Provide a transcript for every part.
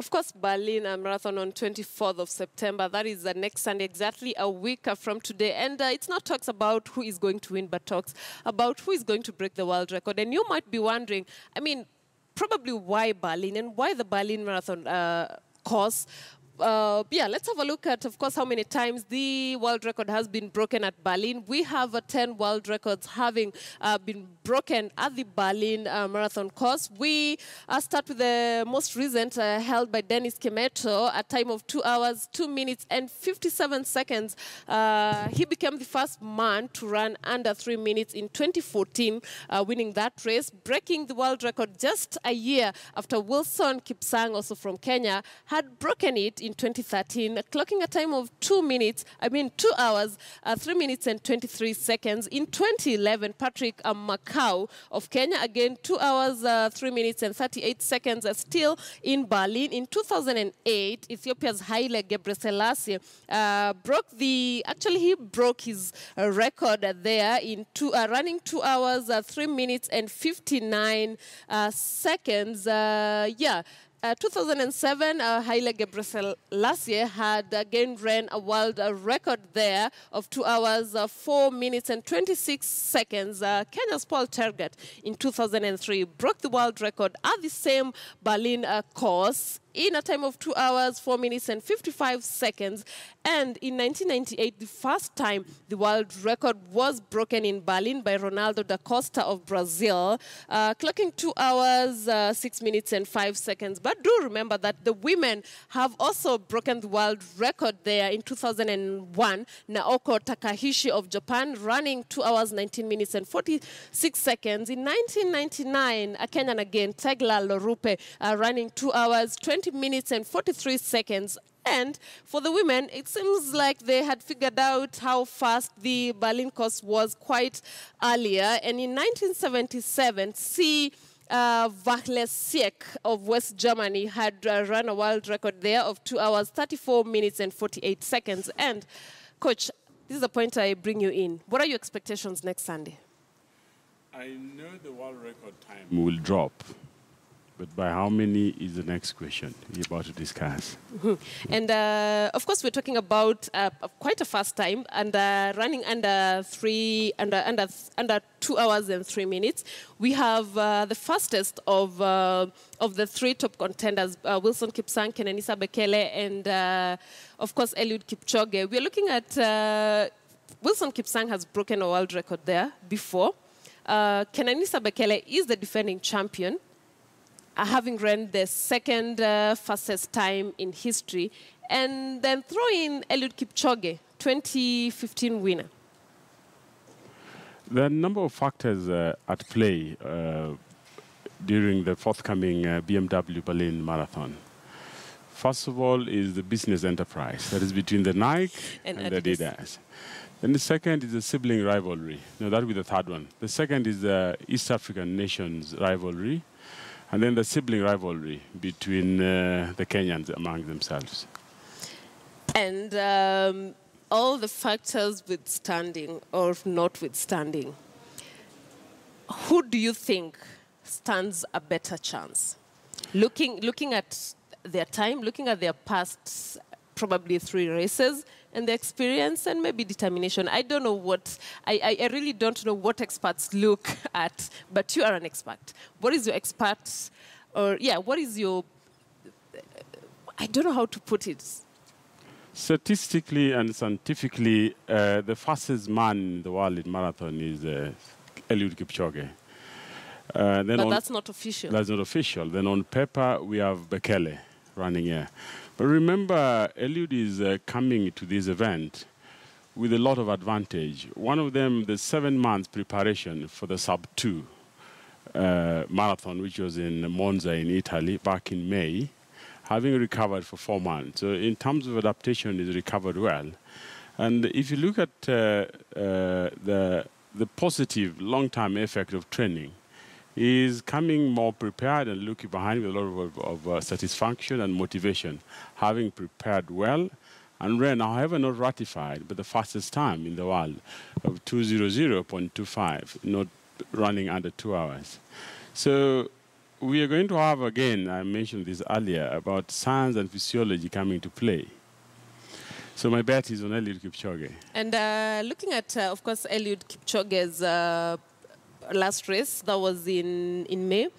of course, Berlin Marathon on 24th of September. That is the next Sunday, exactly a week from today. And it's not talks about who is going to win, but talks about who is going to break the world record. And you might be wondering, I mean, probably why Berlin and why the Berlin Marathon course. Yeah, let's have a look at, of course, how many times the world record has been broken at Berlin. We have 10 world records having been broken at the Berlin Marathon course. We start with the most recent held by Dennis Kimeto, a time of 2 hours, 2 minutes and 57 seconds. He became the first man to run under 3 minutes in 2014, winning that race, breaking the world record just a year after Wilson Kipsang, also from Kenya, had broken it in 2013, clocking a time of 2 hours, 3 minutes and 23 seconds. In 2011, Patrick Macau of Kenya, again 2 hours, 3 minutes and 38 seconds, still in Berlin. In 2008, Ethiopia's Haile Gebrselassie broke his record there in running 2 hours, 3 minutes and 59 seconds. 2007, Haile Gebrselassie had again ran a world record there of 2 hours, 4 minutes and 26 seconds. Kenya's Paul Tergat in 2003 broke the world record at the same Berlin course in a time of 2 hours, 4 minutes and 55 seconds. And in 1998, the first time the world record was broken in Berlin by Ronaldo da Costa of Brazil, clocking 2 hours, 6 minutes and 5 seconds. But do remember that the women have also broken the world record there in 2001. Naoko Takahashi of Japan running 2 hours, 19 minutes and 46 seconds. In 1999, a Kenyan again, Tegla Lorupe, running 2 hours, 20 minutes and 43 seconds. And for the women, it seems like they had figured out how fast the Berlin course was quite earlier. And in 1977, Vachlesiek of West Germany had run a world record there of 2 hours, 34 minutes and 48 seconds. And, Coach, this is the point I bring you in. What are your expectations next Sunday? I know the world record time will drop. But by how many is the next question we're about to discuss. And of course, we're talking about quite a fast time and running under 2 hours and 3 minutes. We have the fastest of the three top contenders: Wilson Kipsang, Kenenisa Bekele, and of course Eliud Kipchoge. We're looking at Wilson Kipsang has broken a world record there before. Kenenisa Bekele is the defending champion, having ran the second fastest time in history, and then throw in Eliud Kipchoge, 2015 winner. There are a number of factors at play during the forthcoming BMW Berlin Marathon. First of all is the business enterprise that is between the Nike and Adidas. Then the second is the sibling rivalry. No, that will be the third one. The second is the East African nations rivalry. And then the sibling rivalry between the Kenyans among themselves. And all the factors withstanding or notwithstanding, who do you think stands a better chance? Looking at their time, looking at their past probably 3 races, and the experience and maybe determination. I don't know what, I really don't know what experts look at, but you are an expert. What is your expert, or what is your, I don't know how to put it. Statistically and scientifically, the fastest man in the world in marathon is Eliud Kipchoge. But that's not official. That's not official. Then on paper, we have Bekele running here. But remember, Eliud is coming to this event with a lot of advantage. One of them, the 7 months preparation for the sub-2 marathon, which was in Monza in Italy back in May, having recovered for 4 months. So in terms of adaptation, he's recovered well. And if you look at the positive long-term effect of training, is coming more prepared and looking behind with a lot of satisfaction and motivation, having prepared well and ran, however not ratified, but the fastest time in the world of 2:00.25, not running under 2 hours. So we are going to have, again, I mentioned this earlier, about science and physiology coming to play. So my bet is on Eliud Kipchoge. And looking at, of course, Eliud Kipchoge's last race, that was in May,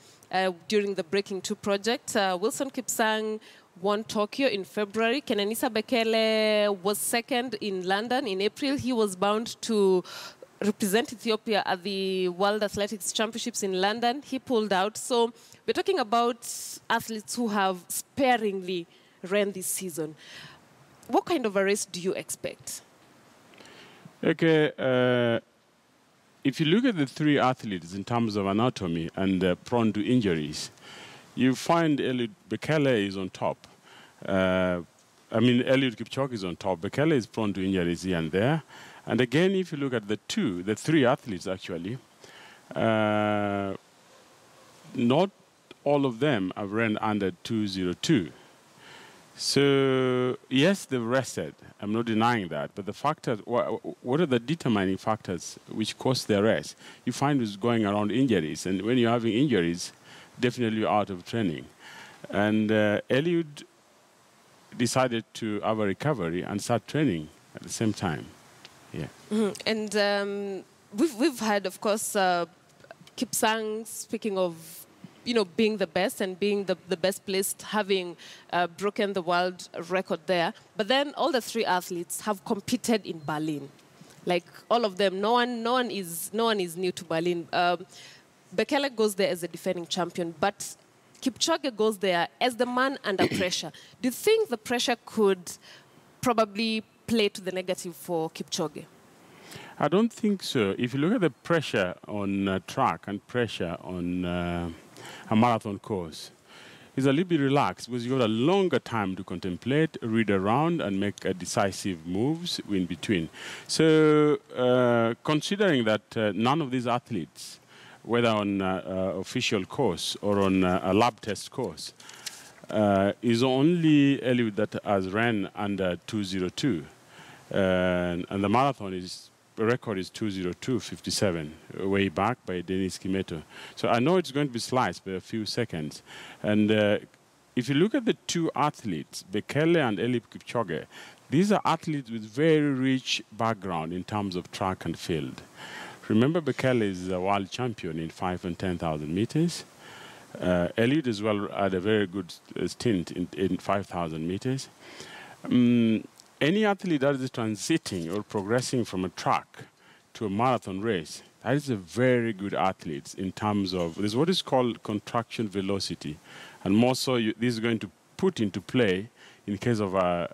during the Breaking 2 project. Wilson Kipsang won Tokyo in February. Kenenisa Bekele was second in London in April. He was bound to represent Ethiopia at the World Athletics Championships in London. He pulled out. So we're talking about athletes who have sparingly ran this season. What kind of a race do you expect? Okay, if you look at the three athletes in terms of anatomy and prone to injuries, you find Eliud Bekele is on top. Eliud Kipchoge is on top. Bekele is prone to injuries here and there. And again, if you look at the three athletes actually, not all of them have ran under 2:02. So yes, they've rested. I'm not denying that. But the factors, what are the determining factors which cause their rest? You find is going around injuries. And when you're having injuries, definitely you're out of training. And Eliud decided to have a recovery and start training at the same time. Yeah. Mm-hmm. And we've had, of course, Kipsang speaking of, being the best and being the best placed, having broken the world record there. But then all the three athletes have competed in Berlin. Like all of them, no one is new to Berlin. Bekele goes there as a defending champion, but Kipchoge goes there as the man under pressure. Do you think the pressure could probably play to the negative for Kipchoge? I don't think so. If you look at the pressure on track and pressure on a marathon course, it's a little bit relaxed because you've got a longer time to contemplate, read around, and make decisive moves in between. So considering that none of these athletes, whether on official course or on a lab test course, is only Eliud that has ran under 2:02. And the marathon record is 2:02.57, way back by Denis Kimeto. So I know it's going to be sliced by a few seconds. And if you look at the two athletes, Bekele and Eliud Kipchoge, these are athletes with very rich background in terms of track and field. Remember, Bekele is a world champion in 5,000 and 10,000 meters. Eliud as well had a very good stint in 5,000 meters. Any athlete that is transiting or progressing from a track to a marathon race, that is a very good athlete in terms of, there's what is called contraction velocity. And more so, this is going to put into play in case of a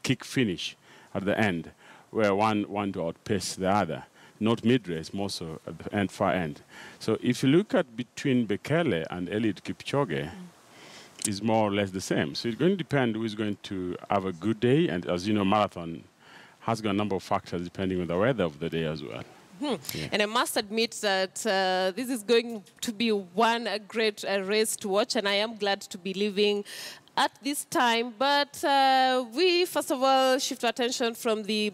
kick finish at the end, where one to outpace the other, not mid-race, more so at the end, far end. So if you look at between Bekele and Eliud Kipchoge, is more or less the same. So it's going to depend who is going to have a good day. And as you know, marathon has got a number of factors depending on the weather of the day as well. Yeah. And I must admit that this is going to be one great race to watch, and I am glad to be living at this time. But we, first of all, shift our attention from the